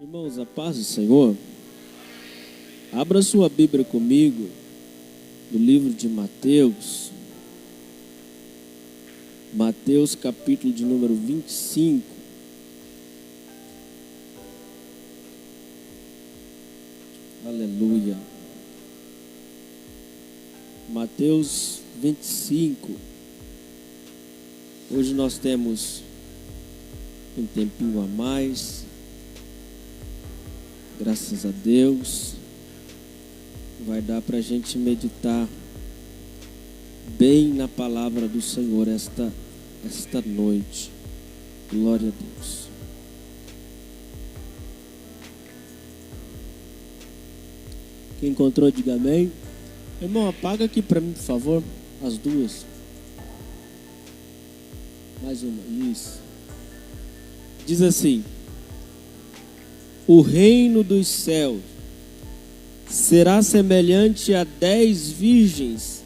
Irmãos, a paz do Senhor. Abra sua Bíblia comigo no livro de Mateus. Mateus, capítulo de número 25. Aleluia. Mateus 25. Hoje nós temos um tempinho a mais. Graças a Deus. Vai dar para a gente meditar bem na palavra do Senhor esta noite. Glória a Deus. Quem encontrou, diga amém. Irmão, apaga aqui para mim, por favor, as duas. Mais uma, isso. Diz assim: o reino dos céus será semelhante a 10 virgens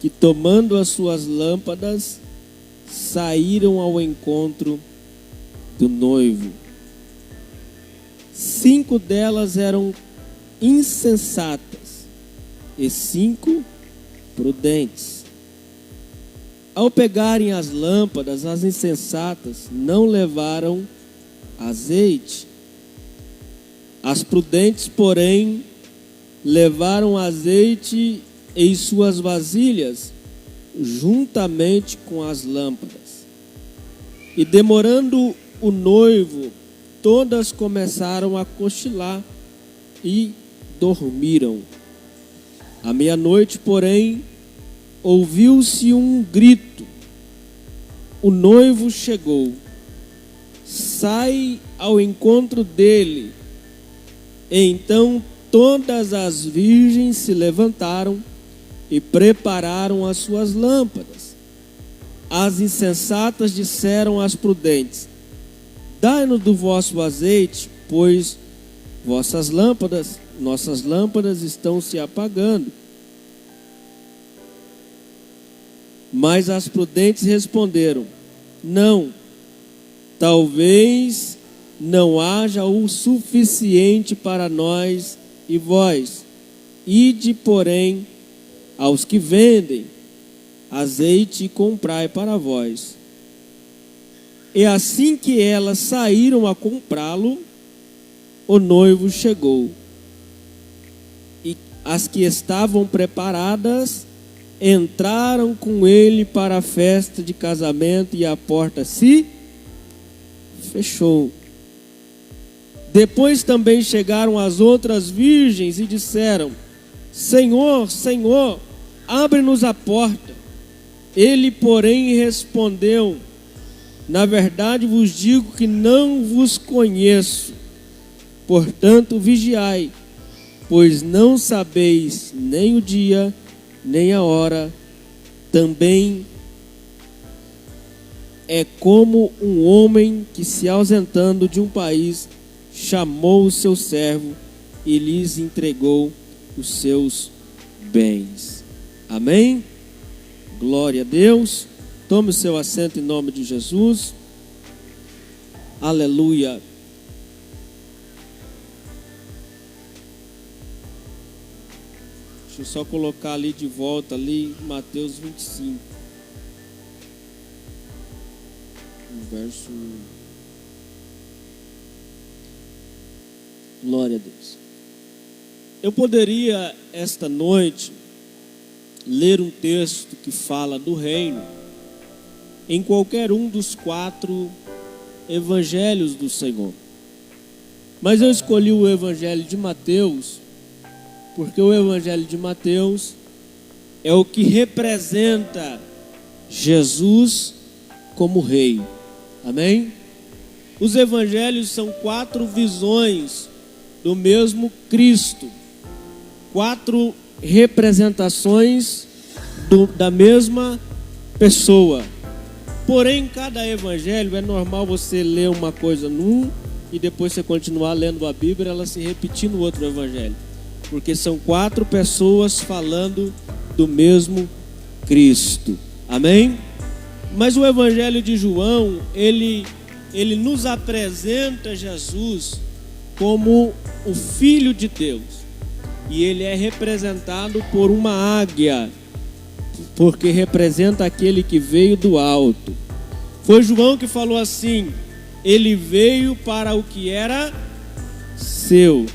que, tomando as suas lâmpadas, saíram ao encontro do noivo. 5 delas eram insensatas e 5 prudentes. Ao pegarem as lâmpadas, as insensatas não levaram azeite. As prudentes, porém, levaram azeite em suas vasilhas, juntamente com as lâmpadas. E demorando o noivo, todas começaram a cochilar e dormiram. À meia-noite, porém, ouviu-se um grito: o noivo chegou, sai ao encontro dele. Então todas as virgens se levantaram e prepararam as suas lâmpadas. As insensatas disseram às prudentes: dai-nos do vosso azeite, pois nossas lâmpadas estão se apagando. Mas as prudentes responderam: não, talvez não haja o suficiente para nós e vós. Ide, porém, aos que vendem azeite e comprai para vós. E assim que elas saíram a comprá-lo, o noivo chegou. E as que estavam preparadas entraram com ele para a festa de casamento, e a porta se fechou. Depois também chegaram as outras virgens e disseram: Senhor, Senhor, abre-nos a porta. Ele, porém, respondeu: na verdade vos digo que não vos conheço. Portanto, vigiai, pois não sabeis nem o dia, nem a hora. Também é como um homem que, se ausentando de um país, chamou o seu servo e lhes entregou os seus bens. Amém? Glória a Deus. Tome o seu assento em nome de Jesus. Aleluia. Deixa eu só colocar ali de volta, ali, Mateus 25. Verso 1. Glória a Deus. Eu poderia, esta noite, ler um texto que fala do reino em qualquer um dos 4 evangelhos do Senhor. Mas eu escolhi o evangelho de Mateus, porque o evangelho de Mateus é o que representa Jesus como rei. Amém? Os evangelhos são 4 visões do mesmo Cristo, 4 representações da mesma pessoa. Porém, cada evangelho, é normal você ler uma coisa num e depois você continuar lendo a Bíblia, ela se repetir no outro evangelho, porque são 4 pessoas falando do mesmo Cristo. Amém? Mas o evangelho de João, ele nos apresenta Jesus como o Filho de Deus. E ele é representado por uma águia, porque representa aquele que veio do alto. Foi João que falou assim: ele veio para o que era seu,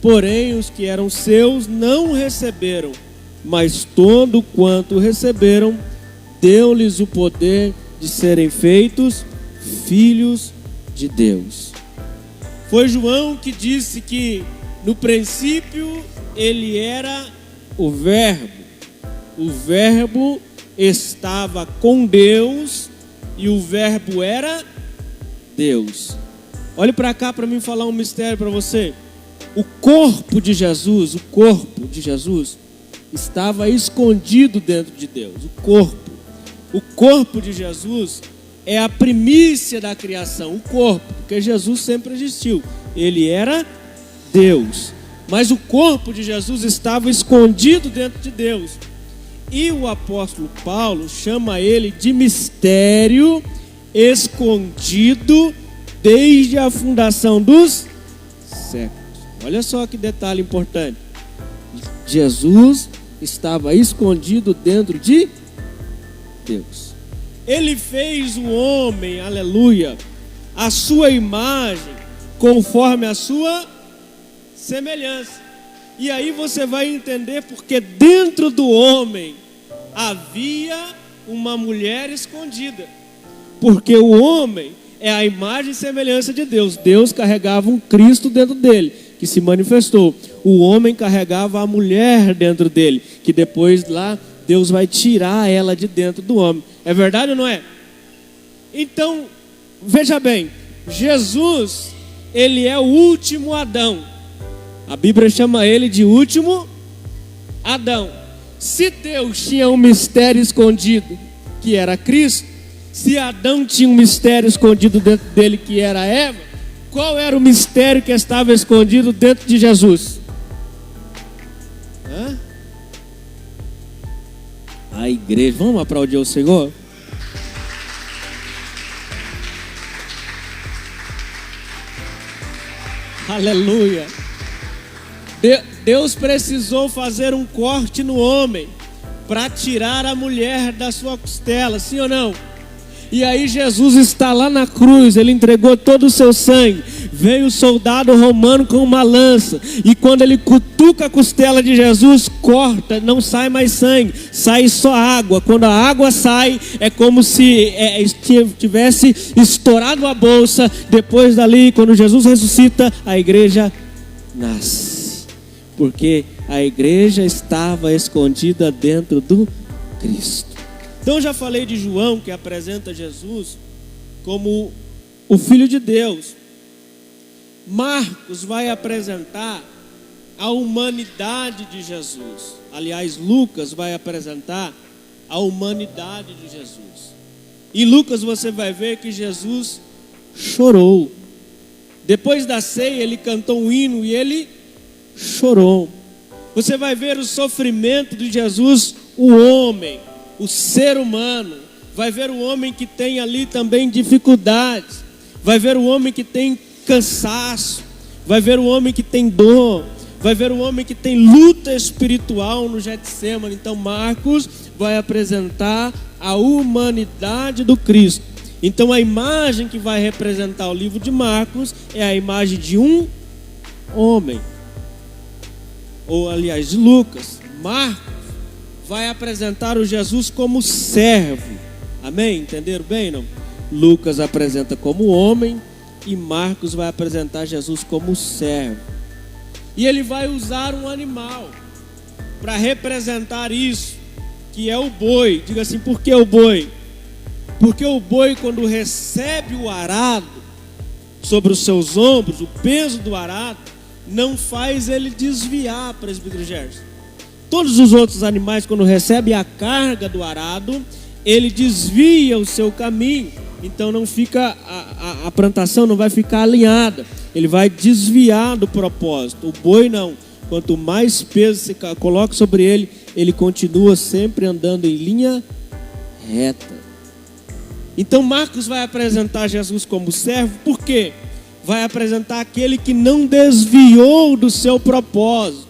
porém os que eram seus não o receberam, mas todo quanto receberam, deu-lhes o poder de serem feitos filhos de Deus. Foi João que disse que no princípio ele era o Verbo. O Verbo estava com Deus e o Verbo era Deus. Olhe para cá para mim falar um mistério para você. O corpo de Jesus estava escondido dentro de Deus. O corpo de Jesus é a primícia da criação. O corpo, porque Jesus sempre existiu. Ele era Deus. Mas o corpo de Jesus estava escondido dentro de Deus. E o apóstolo Paulo chama ele de mistério escondido desde a fundação dos séculos. Olha só que detalhe importante. Jesus estava escondido dentro de Deus. Ele fez o homem, aleluia, a sua imagem, conforme a sua semelhança. E aí você vai entender porque dentro do homem havia uma mulher escondida. Porque o homem é a imagem e semelhança de Deus. Deus carregava um Cristo dentro dele, que se manifestou. O homem carregava a mulher dentro dele, que depois lá Deus vai tirar ela de dentro do homem. É verdade ou não é? Então, veja bem, Jesus, ele é o último Adão. A Bíblia chama ele de último Adão. Se Deus tinha um mistério escondido, que era Cristo, se Adão tinha um mistério escondido dentro dele, que era Eva, qual era o mistério que estava escondido dentro de Jesus? A igreja. Vamos aplaudir o Senhor? Aleluia. Deus precisou fazer um corte no homem para tirar a mulher da sua costela, sim ou não? E aí Jesus está lá na cruz, ele entregou todo o seu sangue. Veio o soldado romano com uma lança, e quando ele cutuca a costela de Jesus, corta, não sai mais sangue, sai só água. Quando a água sai, é como se tivesse estourado a bolsa. Depois dali, quando Jesus ressuscita, a igreja nasce, porque a igreja estava escondida dentro do Cristo. Então já falei de João, que apresenta Jesus como o Filho de Deus. Marcos vai apresentar a humanidade de Jesus. Aliás, Lucas vai apresentar a humanidade de Jesus. Em Lucas você vai ver que Jesus chorou. Depois da ceia ele cantou um hino e ele chorou. Você vai ver o sofrimento de Jesus, o homem, o ser humano. Vai ver o homem que tem ali também dificuldades. Vai ver o homem que tem cansaço. Vai ver o homem que tem dor. Vai ver o homem que tem luta espiritual no Getsêmani. Então Marcos vai apresentar a humanidade do Cristo. Então a imagem que vai representar o livro de Marcos é a imagem de um homem. Ou aliás, de Lucas. Marcos vai apresentar o Jesus como servo. Amém? Entenderam bem, não? Lucas apresenta como homem e Marcos vai apresentar Jesus como servo. E ele vai usar um animal para representar isso, que é o boi. Diga assim, por que o boi? Porque o boi, quando recebe o arado sobre os seus ombros, o peso do arado, não faz ele desviar, presbítero Gerson. Todos os outros animais, quando recebem a carga do arado, ele desvia o seu caminho. Então não fica, a plantação não vai ficar alinhada. Ele vai desviar do propósito. O boi não. Quanto mais peso você coloca sobre ele, ele continua sempre andando em linha reta. Então Marcos vai apresentar Jesus como servo. Por quê? vai apresentar aquele que não desviou do seu propósito.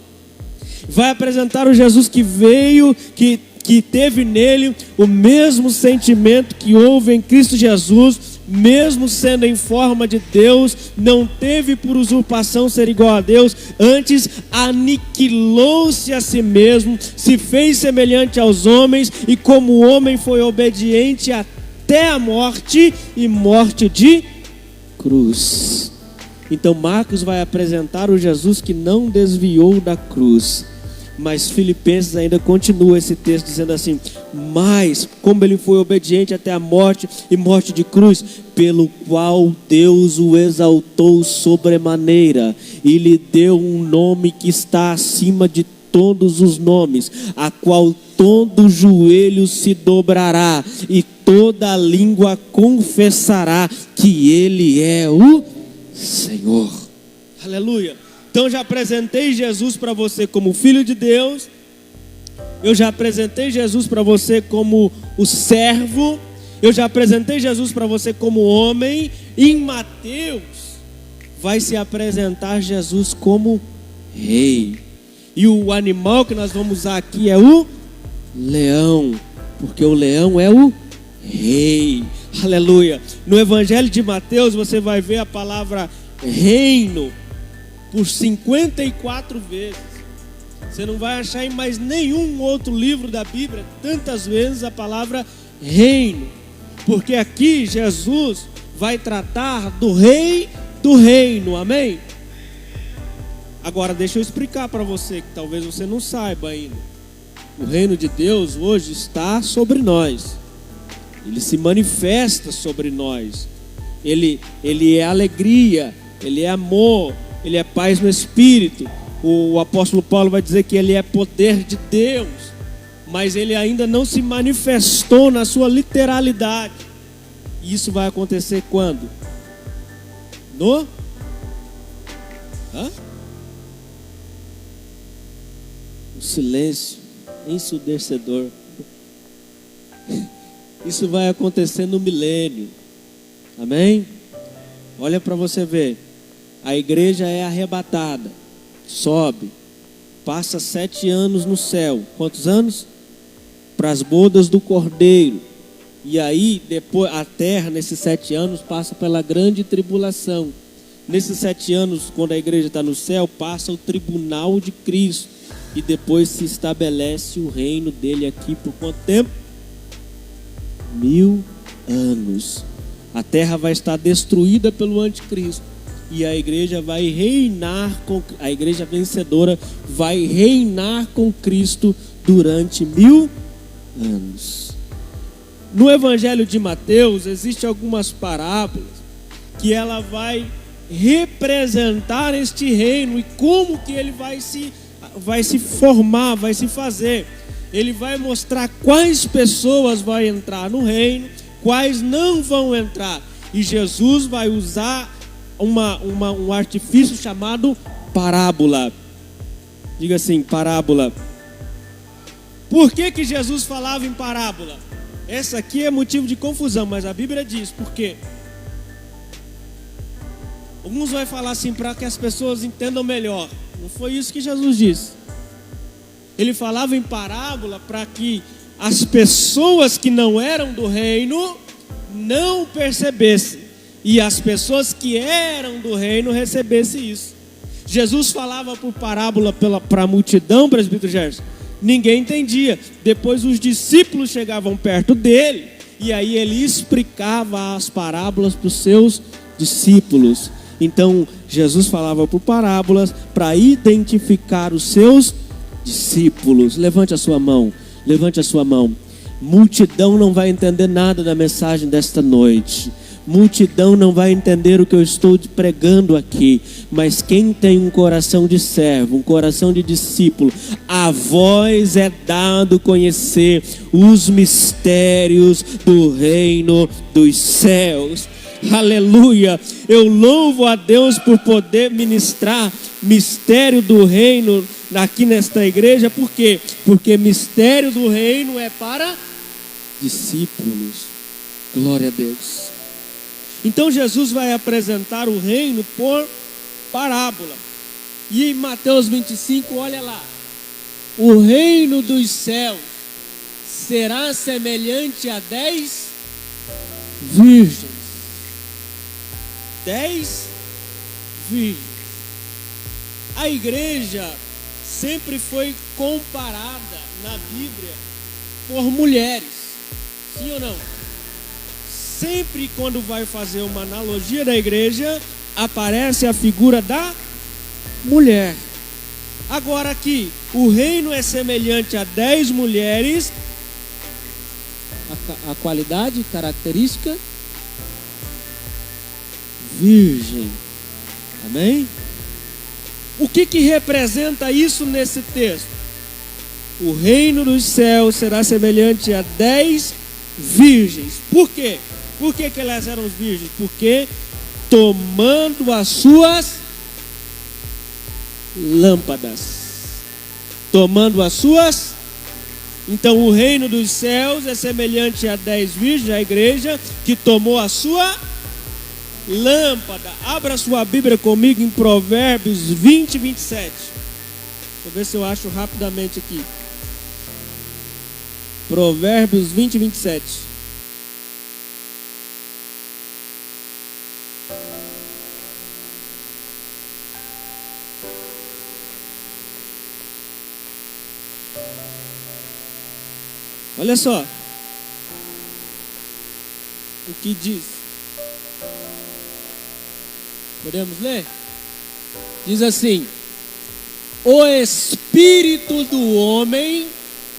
Vai apresentar o Jesus que veio, que teve nele o mesmo sentimento que houve em Cristo Jesus, mesmo sendo em forma de Deus, não teve por usurpação ser igual a Deus, antes aniquilou-se a si mesmo, se fez semelhante aos homens, e como homem foi obediente até a morte, e morte de cruz. Então Marcos vai apresentar o Jesus que não desviou da cruz. Mas Filipenses ainda continua esse texto dizendo assim: mas como ele foi obediente até a morte, e morte de cruz, pelo qual Deus o exaltou sobremaneira e lhe deu um nome que está acima de todos os nomes, a qual todo joelho se dobrará e toda língua confessará que ele é o Senhor. Aleluia. Então já apresentei Jesus para você como Filho de Deus, eu já apresentei Jesus para você como o servo, eu já apresentei Jesus para você como homem. Em Mateus vai se apresentar Jesus como rei, e o animal que nós vamos usar aqui é o leão, porque o leão é o rei. Aleluia. No Evangelho de Mateus você vai ver a palavra reino por 54 vezes. Você não vai achar em mais nenhum outro livro da Bíblia tantas vezes a palavra reino, porque aqui Jesus vai tratar do rei do reino. Amém? Agora deixa eu explicar para você, que talvez você não saiba ainda. O reino de Deus hoje está sobre nós. Ele se manifesta sobre nós. Ele é alegria, ele é amor, ele é paz no Espírito. O apóstolo Paulo vai dizer que ele é poder de Deus, mas ele ainda não se manifestou na sua literalidade. E isso vai acontecer quando? O silêncio ensurdecedor. Isso vai acontecer no milênio. Amém? Olha para você ver. A igreja é arrebatada, sobe, passa 7 anos no céu. Quantos anos? Para as bodas do Cordeiro. E aí depois a terra nesses 7 anos passa pela grande tribulação. Nesses 7 anos, quando a igreja está no céu, passa o tribunal de Cristo, e depois se estabelece o reino dele aqui por quanto tempo? 1000 anos. A terra vai estar destruída pelo anticristo, e a igreja vai reinar a igreja vencedora vai reinar com Cristo durante 1000 anos. No Evangelho de Mateus existem algumas parábolas que ela vai representar este reino e como que ele vai se formar, vai se fazer. Ele vai mostrar quais pessoas vão entrar no reino, quais não vão entrar. E Jesus vai usar um artifício chamado parábola. Diga assim, parábola. Por que Jesus falava em parábola? Essa aqui é motivo de confusão, mas a Bíblia diz por quê. Alguns vão falar assim para que as pessoas entendam melhor. Não foi isso que Jesus disse. Ele falava em parábola para que as pessoas que não eram do reino não percebessem, e as pessoas que eram do reino recebessem isso. Jesus falava por parábola para a multidão, presbítero Gerson. Ninguém entendia. Depois os discípulos chegavam perto dele, e aí ele explicava as parábolas para os seus discípulos. Então Jesus falava por parábolas para identificar os seus discípulos. Levante a sua mão. Levante a sua mão. Multidão não vai entender nada da mensagem desta noite. Multidão não vai entender o que eu estou pregando aqui. Mas quem tem um coração de servo, um coração de discípulo, a vós é dado conhecer os mistérios do reino dos céus. Aleluia. Eu louvo a Deus por poder ministrar mistério do reino aqui nesta igreja. Por quê? Porque mistério do reino é para discípulos. Glória a Deus. Então Jesus vai apresentar o reino por parábola. E em Mateus 25, olha lá. O reino dos céus será semelhante a 10 virgens. 10 virgens. A igreja sempre foi comparada na Bíblia por mulheres. Sim ou não? Sempre quando vai fazer uma analogia da igreja, aparece a figura da mulher. Agora aqui, o reino é semelhante a 10 mulheres. A qualidade, característica, virgem. Amém? O que representa isso nesse texto? O reino dos céus será semelhante a 10 virgens. Por quê? Por que elas eram virgens? Porque tomando as suas lâmpadas. Tomando as suas. Então o reino dos céus é semelhante a 10 virgens, a igreja que tomou a sua lâmpada. Abra sua Bíblia comigo em Provérbios 20, 27. Vou ver se eu acho rapidamente aqui. Provérbios 20, 27. Olha só o que diz. Podemos ler? Diz assim: o espírito do homem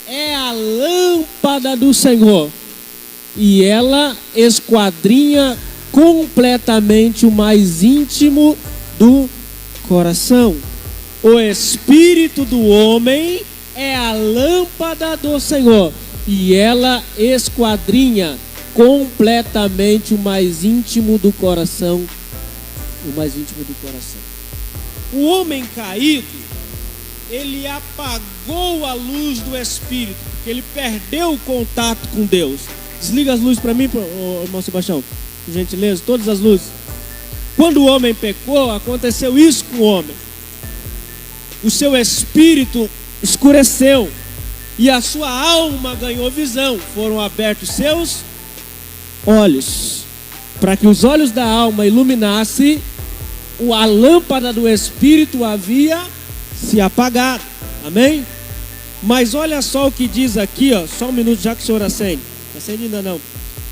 é a lâmpada do Senhor, e ela esquadrinha completamente o mais íntimo do coração. O espírito do homem é a lâmpada do Senhor, e ela esquadrinha completamente o mais íntimo do coração. O mais íntimo do coração. O homem caído, ele apagou a luz do Espírito, porque ele perdeu o contato com Deus. Desliga as luzes para mim, irmão Sebastião, por gentileza, todas as luzes. Quando o homem pecou, aconteceu isso com o homem. O seu espírito escureceu e a sua alma ganhou visão. Foram abertos seus olhos, para que os olhos da alma iluminassem. A lâmpada do Espírito havia se apagado. Amém? Mas olha só o que diz aqui, ó. Só um minuto já que o senhor acende. Acende ainda não.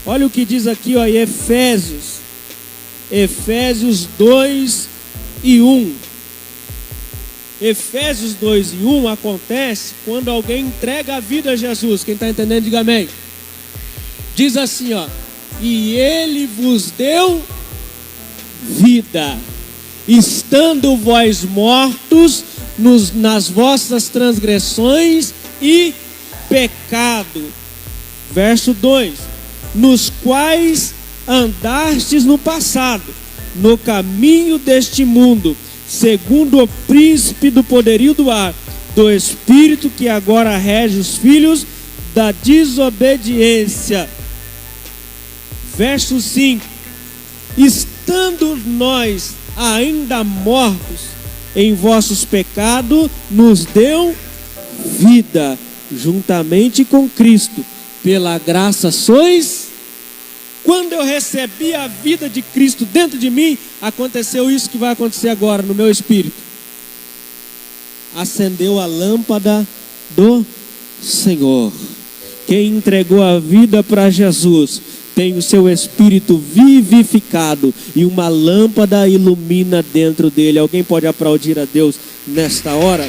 Olha o que diz aqui, ó, em Efésios 2 e 1. Efésios 2 e 1 acontece quando alguém entrega a vida a Jesus. Quem está entendendo, diga amém. Diz assim, ó: e ele vos deu vida, estando vós mortos nas vossas transgressões e pecado. Verso 2: nos quais andastes no passado, no caminho deste mundo, segundo o príncipe do poderio do ar, do espírito que agora rege os filhos da desobediência. Verso 5: estando nós ainda mortos em vossos pecados, nos deu vida juntamente com Cristo. Pela graça sois. Quando eu recebi a vida de Cristo dentro de mim, aconteceu isso que vai acontecer agora no meu espírito. Acendeu a lâmpada do Senhor. Quem entregou a vida para Jesus tem o seu espírito vivificado e uma lâmpada ilumina dentro dele. Alguém pode aplaudir a Deus nesta hora?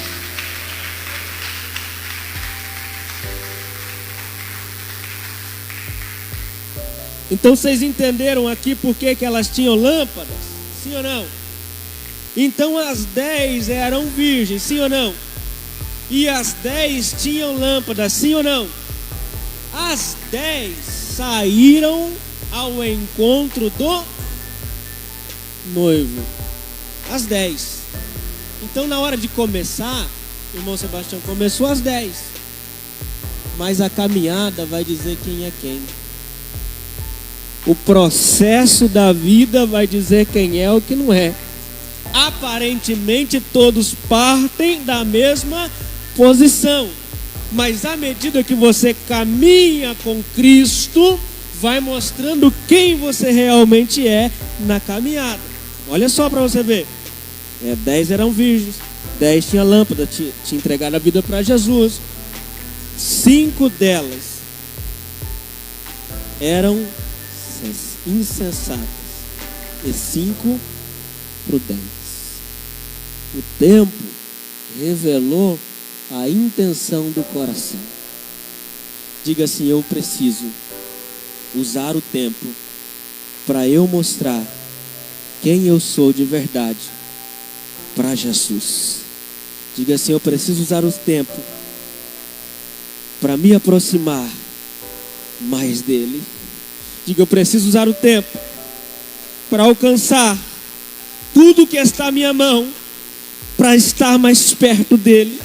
Então vocês entenderam aqui por que elas tinham lâmpadas? Sim ou não? Então as 10 eram virgens, sim ou não? E as 10 tinham lâmpadas, sim ou não? As 10 saíram ao encontro do noivo. As 10. Então na hora de começar, o irmão Sebastião começou às 10. Mas a caminhada vai dizer quem é quem. O processo da vida vai dizer quem é ou quem não é. Aparentemente todos partem da mesma posição, mas à medida que você caminha com Cristo, vai mostrando quem você realmente é na caminhada. Olha só para você ver. 10 eram virgens, 10 tinha lâmpada, tinha entregado a vida para Jesus. 5 delas eram insensatas e 5 prudentes. O tempo revelou a intenção do coração. Diga assim: eu preciso usar o tempo para eu mostrar quem eu sou de verdade para Jesus. Diga assim: eu preciso usar o tempo para me aproximar mais dele. Diga: eu preciso usar o tempo para alcançar tudo que está à minha mão, para estar mais perto dele.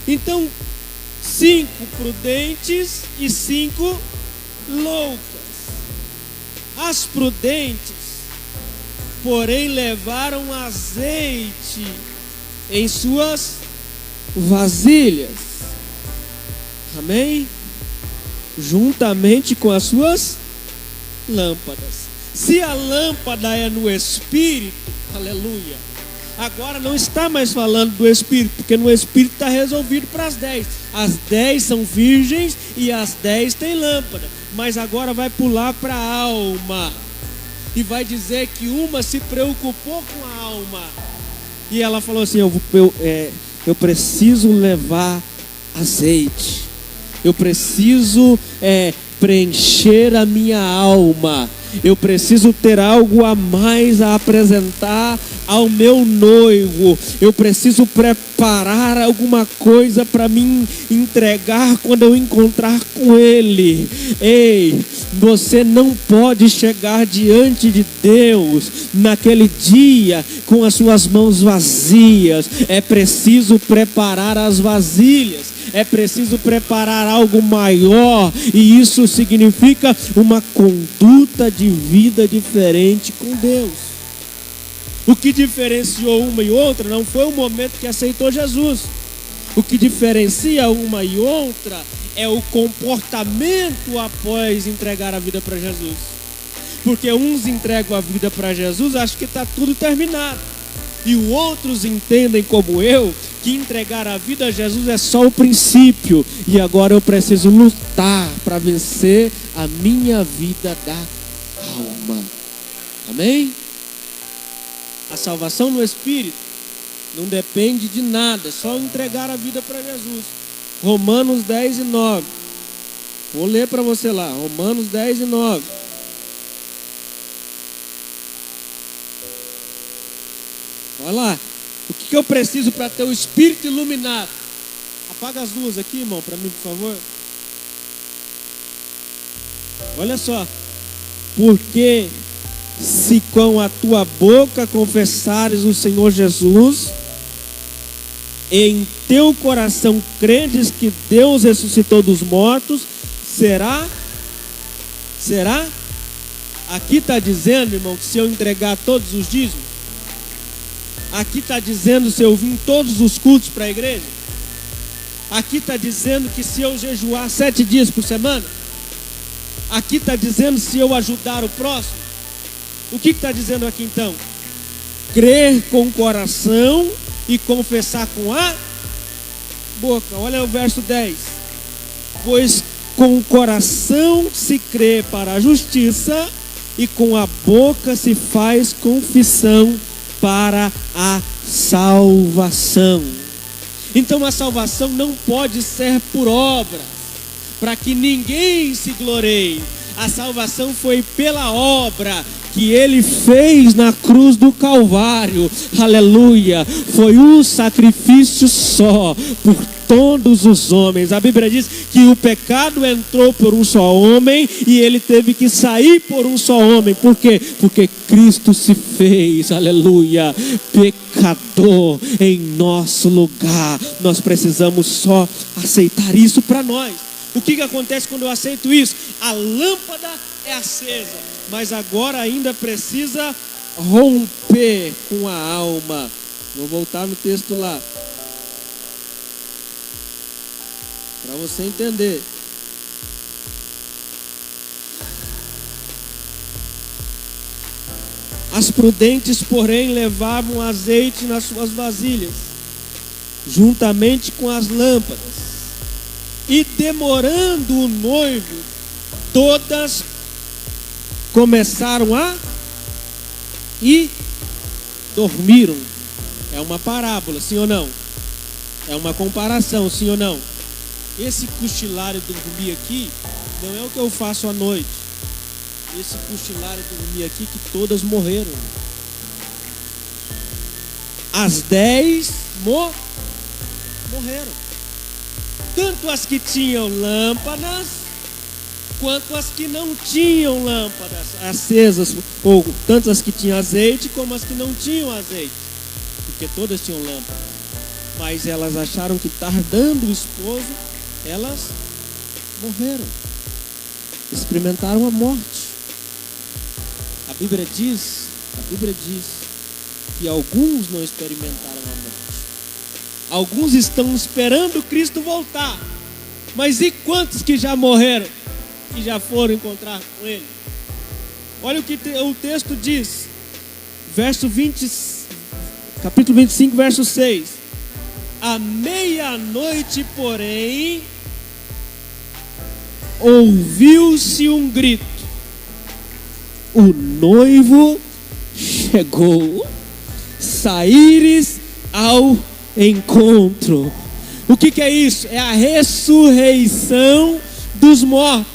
Então, 5 prudentes e 5 loucas. As prudentes, porém, levaram azeite em suas vasilhas. Amém? Juntamente com as suas lâmpadas. Se a lâmpada é no Espírito, aleluia, agora não está mais falando do Espírito, porque no Espírito está resolvido para as 10. As 10 são virgens e as 10 têm lâmpada. Mas agora vai pular para a alma. E vai dizer que uma se preocupou com a alma. E ela falou assim: eu preciso levar azeite. Eu preciso preencher a minha alma. Eu preciso ter algo a mais a apresentar ao meu noivo. Eu preciso preparar alguma coisa para me entregar quando eu encontrar com ele. Ei, você não pode chegar diante de Deus naquele dia com as suas mãos vazias. É preciso preparar as vasilhas. É preciso preparar algo maior, e isso significa uma conduta de vida diferente com Deus. O que diferenciou uma e outra não foi o momento que aceitou Jesus. O que diferencia uma e outra é o comportamento após entregar a vida para Jesus. Porque uns entregam a vida para Jesus, acham que está tudo terminado. E os outros entendem, como eu, que entregar a vida a Jesus é só o princípio. E agora eu preciso lutar para vencer a minha vida da alma. Amém? A salvação no Espírito não depende de nada, é só entregar a vida para Jesus. Romanos 10 e 9. Vou ler para você lá, Romanos 10 e 9. Olha lá. O que eu preciso para ter o Espírito iluminado? Apaga as luzes aqui, irmão, para mim, por favor. Olha só. Porque se com a tua boca confessares o Senhor Jesus, e em teu coração credes que Deus ressuscitou dos mortos, será? Aqui está dizendo, irmão, que se eu entregar todos os dízimos, aqui está dizendo se eu vim todos os cultos para a igreja, aqui está dizendo que se eu jejuar 7 dias por semana, aqui está dizendo se eu ajudar o próximo. O que está dizendo aqui então? Crer com o coração e confessar com a boca. Olha o verso 10. Pois com o coração se crê para a justiça e com a boca se faz confissão para a salvação. Então a salvação não pode ser por obra, para que ninguém se glorie. A salvação foi pela obra que ele fez na cruz do Calvário. Aleluia. Foi um sacrifício só por todos os homens. A Bíblia diz que o pecado entrou por um só homem e ele teve que sair por um só homem. Por quê? Porque Cristo se fez, aleluia, pecador em nosso lugar. Nós precisamos só aceitar isso para nós. O que acontece quando eu aceito isso? A lâmpada é acesa, mas agora ainda precisa romper com a alma. Vou voltar no texto lá, para você entender. As prudentes, porém, levavam azeite nas suas vasilhas, juntamente com as lâmpadas. E demorando o noivo, todas começaram e dormiram. É uma parábola, sim ou não? É uma comparação, sim ou não? Esse cochilar e dormir aqui não é o que eu faço à noite. Esse cochilar e dormir aqui que todas morreram. As 10 morreram. Tanto as que tinham lâmpadas, quanto as que não tinham lâmpadas acesas, ou tanto as que tinham azeite, como as que não tinham azeite, porque todas tinham lâmpada. Mas elas acharam que tardando o esposo, elas morreram, experimentaram a morte. A Bíblia diz que alguns não experimentaram a morte. Alguns estão esperando Cristo voltar. Mas e quantos que já morreram? Que já foram encontrar com Ele? Olha o que o texto diz. Capítulo 25, verso 6. À meia-noite, porém, ouviu-se um grito. O noivo chegou. Saíres ao encontro. O que é isso? É a ressurreição dos mortos.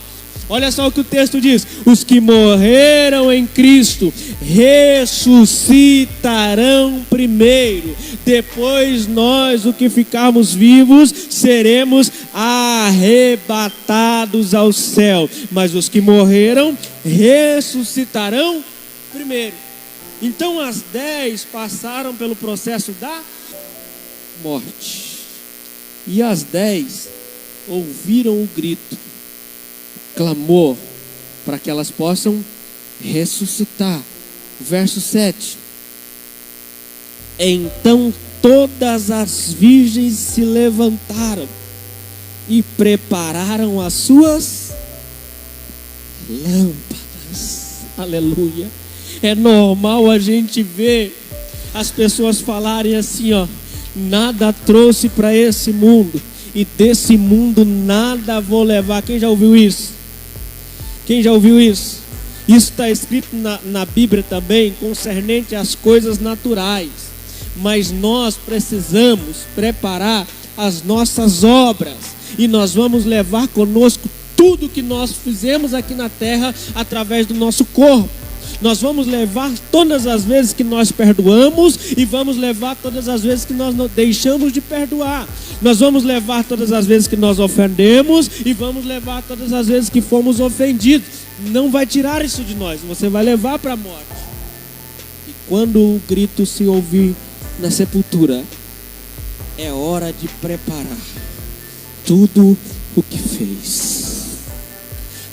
Olha só o que o texto diz: os que morreram em Cristo ressuscitarão primeiro, depois nós, os que ficarmos vivos, seremos arrebatados ao céu. Mas os que morreram ressuscitarão primeiro. Então as 10 passaram pelo processo da morte, e as 10 ouviram o grito, o clamor, para que elas possam ressuscitar. Verso 7. Então todas as virgens se levantaram e prepararam as suas lâmpadas. Aleluia. É normal a gente ver as pessoas falarem assim, ó: nada trouxe para esse mundo, e desse mundo nada vou levar. Quem já ouviu isso? Quem já ouviu isso? Isso está escrito na Bíblia também, concernente às coisas naturais. Mas nós precisamos preparar as nossas obras, e nós vamos levar conosco tudo que nós fizemos aqui na terra através do nosso corpo. Nós vamos levar todas as vezes que nós perdoamos, e vamos levar todas as vezes que nós não deixamos de perdoar. Nós vamos levar todas as vezes que nós ofendemos, e vamos levar todas as vezes que fomos ofendidos. Não vai tirar isso de nós, você vai levar para a morte. E quando o grito se ouvir na sepultura, é hora de preparar tudo o que fez.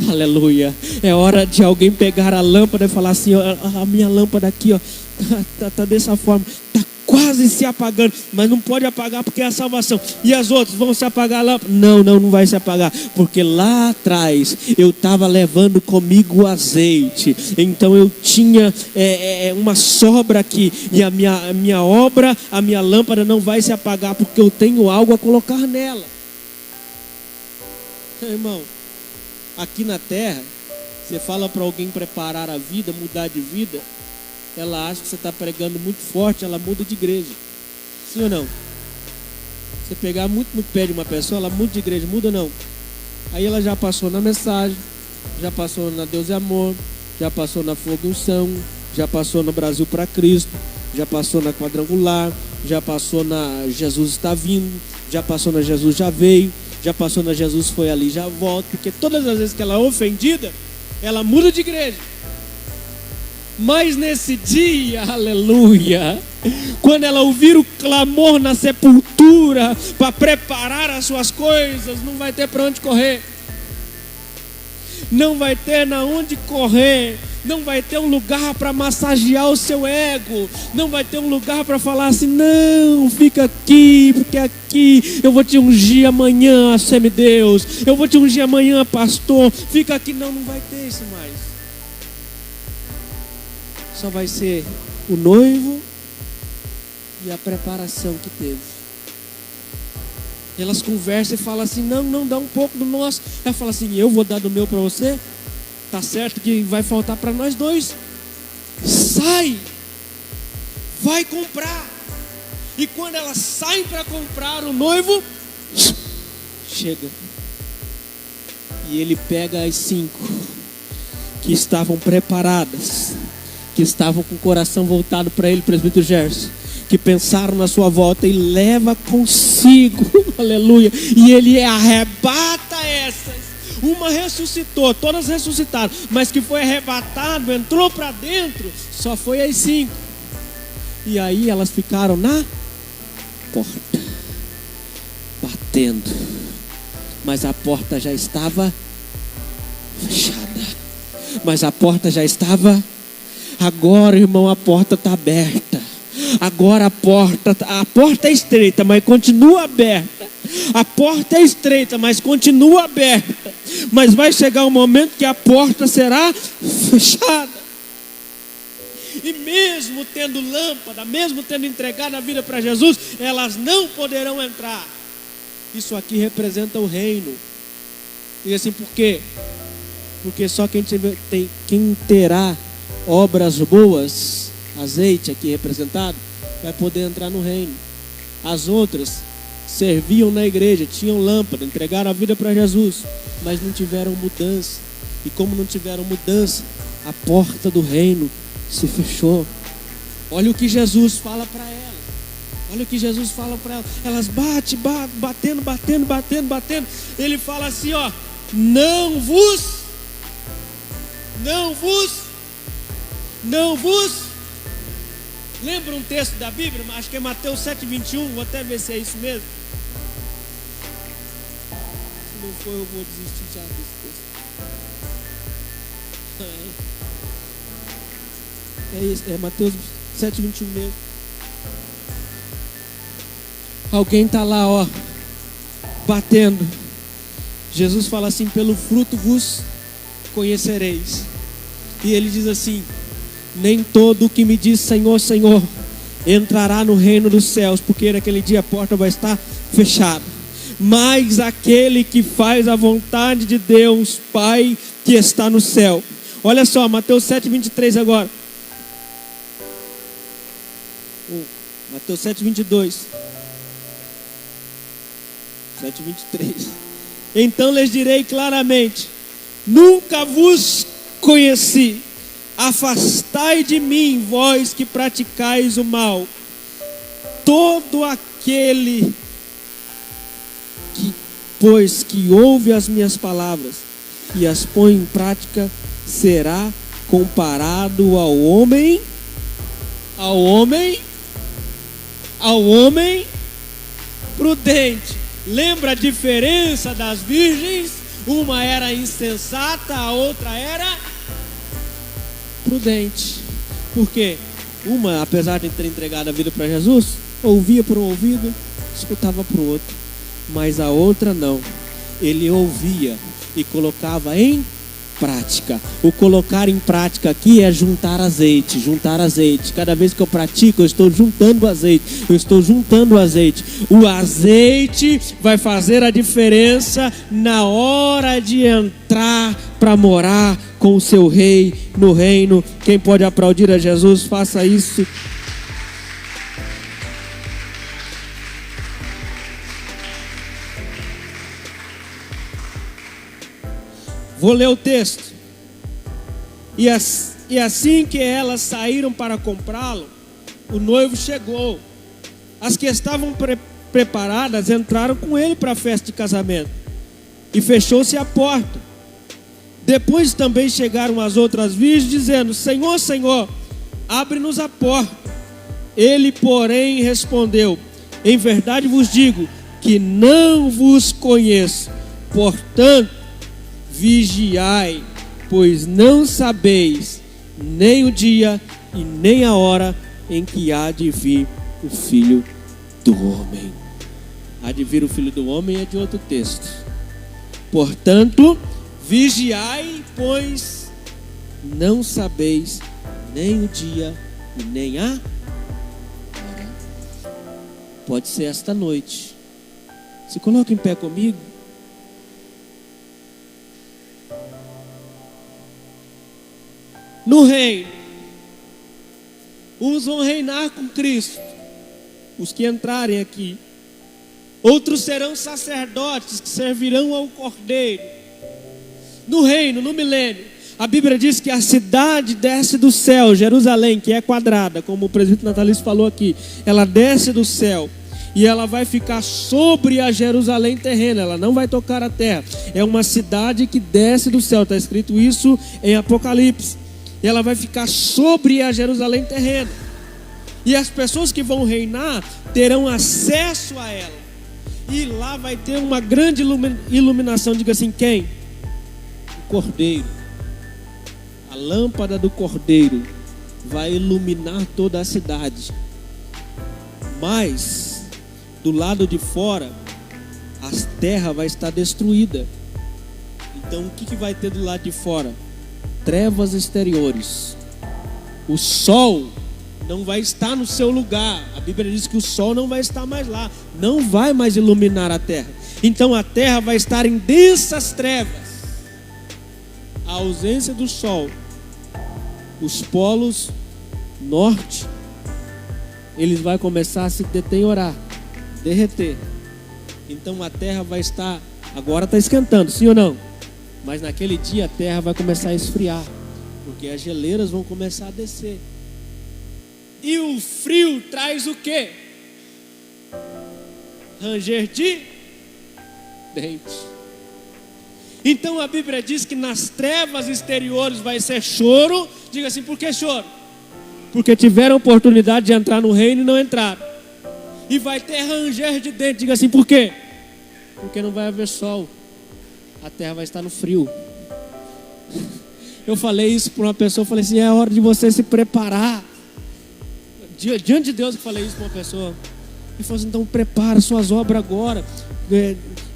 Aleluia. É hora de alguém pegar a lâmpada e falar assim: a minha lâmpada aqui, ó, tá dessa forma, tá quase se apagando, mas não pode apagar porque é a salvação. E as outras vão se apagar a lâmpada? Não vai se apagar, porque lá atrás eu estava levando comigo o azeite, então eu tinha uma sobra aqui, e a minha obra, a minha lâmpada não vai se apagar, porque eu tenho algo a colocar nela. Irmão, aqui na terra, você fala para alguém preparar a vida, mudar de vida, ela acha que você está pregando muito forte, ela muda de igreja. Sim ou não? Você pegar muito no pé de uma pessoa, ela muda de igreja, muda ou não? Aí ela já passou na mensagem, já passou na Deus é Amor, já passou na Fogo e Unção, já passou no Brasil para Cristo, já passou na Quadrangular, já passou na Jesus está vindo, já passou na Jesus já veio, já passou na Jesus foi ali, já volta, porque todas as vezes que ela é ofendida, ela muda de igreja. Mas nesse dia, aleluia, quando ela ouvir o clamor na sepultura para preparar as suas coisas, não vai ter para onde correr. não vai ter na onde correr, não vai ter um lugar para massagear o seu ego, não vai ter um lugar para falar assim: não, fica aqui, porque aqui eu vou te ungir amanhã, semideus, eu vou te ungir amanhã, pastor, fica aqui. Não, não vai ter isso mais. Só vai ser o noivo e a preparação que teve. Elas conversam e falam assim: não, dá um pouco do nosso. Ela fala assim: eu vou dar do meu para você. Tá certo que vai faltar para nós dois. Sai, vai comprar. E quando elas saem para comprar, o noivo chega. E ele pega as 5 que estavam preparadas, que estavam com o coração voltado para ele, presbítero Gerson, que pensaram na sua volta, e leva consigo, aleluia, e ele arrebata essas. Uma ressuscitou, todas ressuscitaram, mas que foi arrebatado, entrou para dentro, só foi as 5. E aí elas ficaram na porta, batendo, mas a porta já estava fechada. Mas a porta já estava. Agora, irmão, a porta está aberta. Agora a porta é estreita, mas continua aberta. A porta é estreita, mas continua aberta. Mas vai chegar um momento que a porta será fechada. E mesmo tendo lâmpada, mesmo tendo entregado a vida para Jesus, elas não poderão entrar. Isso aqui representa o reino. E assim, por quê? Porque só quem terá obras boas, azeite aqui representado, vai poder entrar no reino. As outras serviam na igreja, tinham lâmpada, entregaram a vida para Jesus, mas não tiveram mudança. E como não tiveram mudança, a porta do reino se fechou. Olha o que Jesus fala para elas. Olha o que Jesus fala para elas. Elas batendo. Ele fala assim, ó: não vos. Lembra um texto da Bíblia? Acho que é Mateus 7:21. Vou até ver se é isso mesmo. Se não for, eu vou desistir já desse texto. É isso, é Mateus 7:21 mesmo. Alguém está lá, ó, batendo. Jesus fala assim: pelo fruto vos conhecereis. E ele diz assim: nem todo o que me diz Senhor, Senhor entrará no reino dos céus, porque naquele dia a porta vai estar fechada, mas aquele que faz a vontade de Deus Pai que está no céu. Olha só, Mateus 7:23 agora. Mateus 7:22. 7:23. Então lhes direi claramente: nunca vos conheci. Afastai de mim, vós que praticais o mal. Todo aquele que, pois que ouve as minhas palavras e as põe em prática, será comparado ao homem prudente. Lembra a diferença das virgens? Uma era insensata, a outra era prudente. Por quê? Uma, apesar de ter entregado a vida para Jesus, ouvia por um ouvido, escutava por outro. Mas a outra não. Ele ouvia e colocava em prática. O colocar em prática aqui é juntar azeite. Cada vez que eu pratico, eu estou juntando azeite. O azeite vai fazer a diferença na hora de entrar para morar com o seu rei no reino. Quem pode aplaudir a Jesus, faça isso. Vou ler o texto. E assim que elas saíram para comprá-lo, o noivo chegou. As que estavam preparadas entraram com ele para a festa de casamento, e fechou-se a porta. Depois também chegaram as outras virgens, dizendo: Senhor, Senhor, abre-nos a porta. Ele, porém, respondeu: em verdade vos digo que não vos conheço. Portanto, vigiai, pois não sabeis nem o dia e nem a hora em que há de vir o Filho do Homem. Há de vir o Filho do Homem é de outro texto. Portanto, vigiai, pois não sabeis nem o dia e nem a hora. Pode ser esta noite. Se coloca em pé comigo. No reino, uns vão reinar com Cristo, os que entrarem aqui. Outros serão sacerdotes que servirão ao Cordeiro. No reino, no milênio, a Bíblia diz que a cidade desce do céu, Jerusalém, que é quadrada, como o presbítero Natalício falou aqui. Ela desce do céu e ela vai ficar sobre a Jerusalém terrena, ela não vai tocar a terra. É uma cidade que desce do céu, está escrito isso em Apocalipse. E ela vai ficar sobre a Jerusalém terrena. E as pessoas que vão reinar terão acesso a ela. E lá vai ter uma grande iluminação. Diga assim, quem? O Cordeiro. A lâmpada do Cordeiro vai iluminar toda a cidade. Mas do lado de fora a terra vai estar destruída. Então o que vai ter do lado de fora? Trevas exteriores. O sol não vai estar no seu lugar. A Bíblia diz que o sol não vai estar mais lá, não vai mais iluminar a terra. Então a terra vai estar em densas trevas. A ausência do sol, os polos norte, eles vão começar a se deteriorar, derreter. Então a terra vai estar, agora está esquentando, sim ou não? Mas naquele dia a terra vai começar a esfriar, porque as geleiras vão começar a descer. E o frio traz o quê? Ranger de dentes. Então a Bíblia diz que nas trevas exteriores vai ser choro. Diga assim, por que choro? Porque tiveram a oportunidade de entrar no reino e não entraram. E vai ter ranger de dentes. Diga assim, por quê? Porque não vai haver sol. A terra vai estar no frio. Eu falei isso para uma pessoa, eu falei assim, é hora de você se preparar. Diante de Deus eu falei isso para uma pessoa. Ele falou assim, então prepara suas obras agora.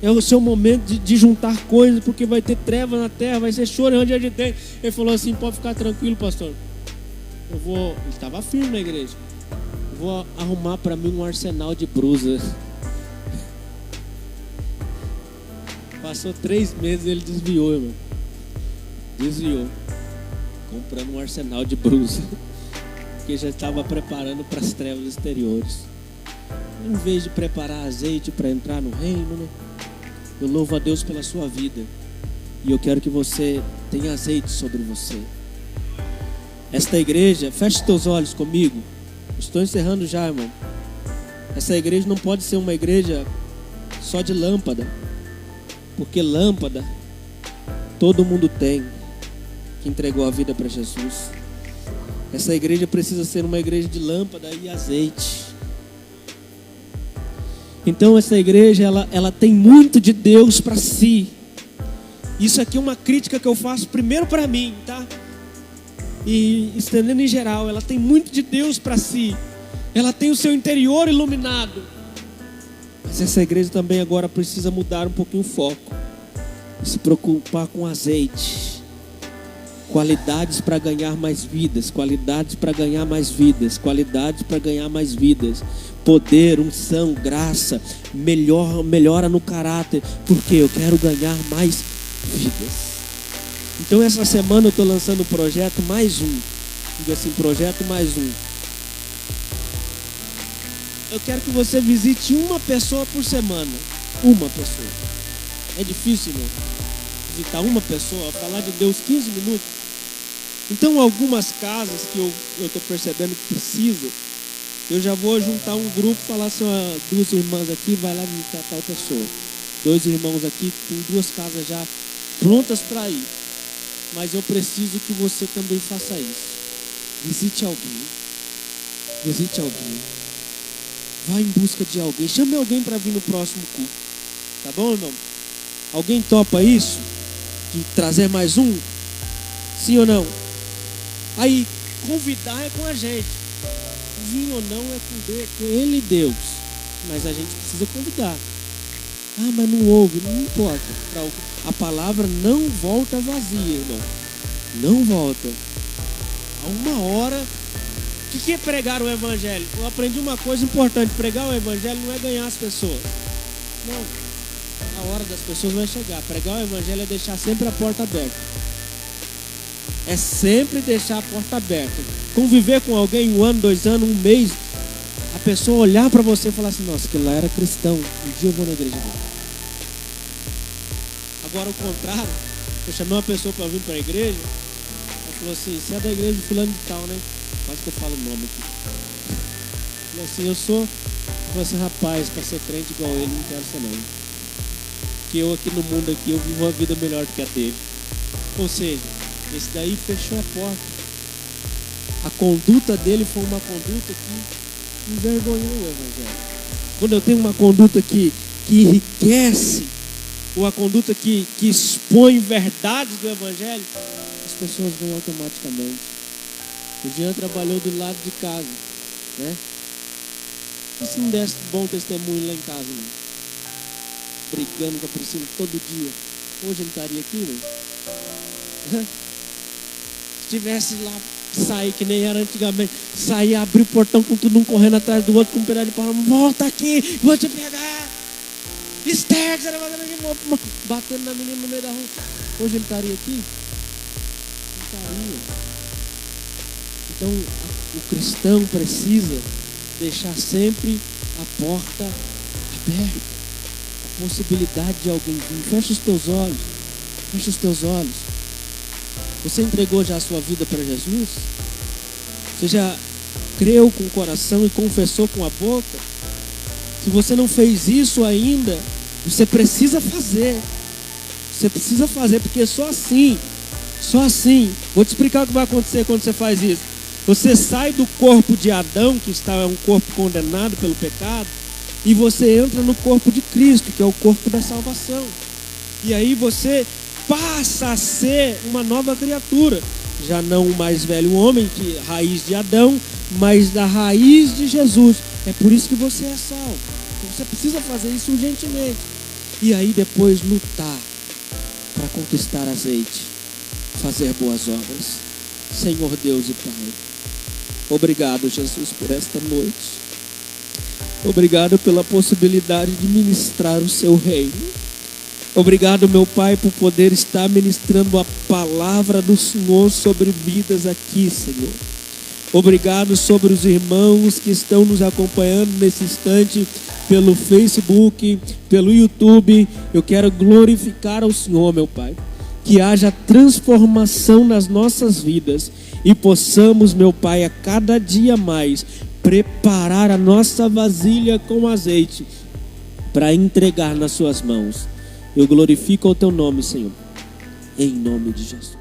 É o seu momento de juntar coisas, porque vai ter treva na terra, vai ser choro onde a gente tem. Ele falou assim, pode ficar tranquilo, pastor. Ele estava firme na igreja. Eu vou arrumar para mim um arsenal de brusa. Passou 3 meses e ele desviou, irmão. Desviou. Comprando um arsenal de brusa. Porque já estava preparando para as trevas exteriores. Em vez de preparar azeite para entrar no reino, né? Eu louvo a Deus pela sua vida. E eu quero que você tenha azeite sobre você. Esta igreja, feche teus olhos comigo. Estou encerrando já, irmão. Essa igreja não pode ser uma igreja só de lâmpada. Porque lâmpada todo mundo tem, que entregou a vida para Jesus. Essa igreja precisa ser uma igreja de lâmpada e azeite. Então essa igreja ela tem muito de Deus para si. Isso aqui é uma crítica que eu faço primeiro para mim, tá? E estendendo em geral, ela tem muito de Deus para si. Ela tem o seu interior iluminado. Mas essa igreja também agora precisa mudar um pouquinho o foco. Se preocupar com azeite. Qualidades para ganhar mais vidas. Qualidades para ganhar mais vidas. Qualidades para ganhar mais vidas. Poder, unção, graça, melhora no caráter. Porque eu quero ganhar mais vidas. Então essa semana eu estou lançando o projeto mais um. Diga assim, projeto mais um. Eu quero que você visite uma pessoa por semana. Uma pessoa. É difícil, não? Visitar uma pessoa, falar de Deus 15 minutos. Então algumas casas que eu estou percebendo que precisam, eu já vou juntar um grupo e falar assim, ó, 2 irmãs aqui, vai lá visitar tal pessoa. 2 irmãos aqui, tem 2 casas já prontas para ir. Mas eu preciso que você também faça isso. Visite alguém. Visite alguém. Vá em busca de alguém. Chame alguém para vir no próximo culto. Tá bom, irmão? Alguém topa isso? de trazer mais um? Sim ou não? Aí, convidar é com a gente. Vir ou não é com ele e Deus. Mas a gente precisa convidar. Ah, mas não ouve, não importa. A palavra não volta vazia, irmão. Não volta. A uma hora. O que é pregar o evangelho? Eu aprendi uma coisa importante. Pregar o evangelho não é ganhar as pessoas. Não. A hora das pessoas vai chegar. Pregar o evangelho é deixar sempre a porta aberta. É sempre deixar a porta aberta. Conviver com alguém 1 ano, 2 anos, 1 mês. A pessoa olhar para você e falar assim: nossa, aquele lá era cristão. Um dia eu vou na igreja dele. Agora o contrário. Eu chamei uma pessoa para vir para a igreja. Ela falou assim: você é da igreja de fulano de tal, né? Quase que eu falo o nome aqui. Falei assim: eu sou. Eu falei assim: rapaz, para ser crente igual ele, não quero ser não. Porque eu aqui no mundo aqui, eu vivo uma vida melhor do que a dele. Ou seja, esse daí fechou a porta. A conduta dele foi uma conduta que envergonhou o evangelho. Quando eu tenho uma conduta que enriquece, ou a conduta que expõe verdades do evangelho, as pessoas vêm automaticamente. O Jean trabalhou do lado de casa, né? E se não desse bom testemunho lá em casa, né? Brigando com a Priscila todo dia, hoje ele estaria aqui, né? Se tivesse lá, sair que nem era antigamente, sair, abrir o portão com todo um correndo atrás do outro com um pedaço de pau, volta aqui, vou te pegar, Esther, batendo na menina no meio da rua. Hoje ele estaria aqui? Não estaria. Então o cristão precisa deixar sempre a porta aberta, a possibilidade de alguém vir. Fecha os teus olhos, fecha os teus olhos. Você entregou já a sua vida para Jesus? Você já creu com o coração e confessou com a boca? Se você não fez isso ainda, você precisa fazer. Você precisa fazer, porque só assim, vou te explicar o que vai acontecer quando você faz isso. Você sai do corpo de Adão, que é um corpo condenado pelo pecado, e você entra no corpo de Cristo, que é o corpo da salvação. E aí você passa a ser uma nova criatura. Já não o mais velho homem, que raiz de Adão, mas da raiz de Jesus. É por isso que você é salvo. Você precisa fazer isso urgentemente. E aí depois lutar para conquistar azeite, fazer boas obras. Senhor Deus e Pai, obrigado, Jesus, por esta noite. Obrigado pela possibilidade de ministrar o seu reino. Obrigado, meu Pai, por poder estar ministrando a palavra do Senhor sobre vidas aqui, Senhor. Obrigado sobre os irmãos que estão nos acompanhando nesse instante pelo Facebook, pelo YouTube. Eu quero glorificar ao Senhor, meu Pai. Que haja transformação nas nossas vidas e possamos, meu Pai, a cada dia mais preparar a nossa vasilha com azeite para entregar nas suas mãos. Eu glorifico o teu nome, Senhor, em nome de Jesus.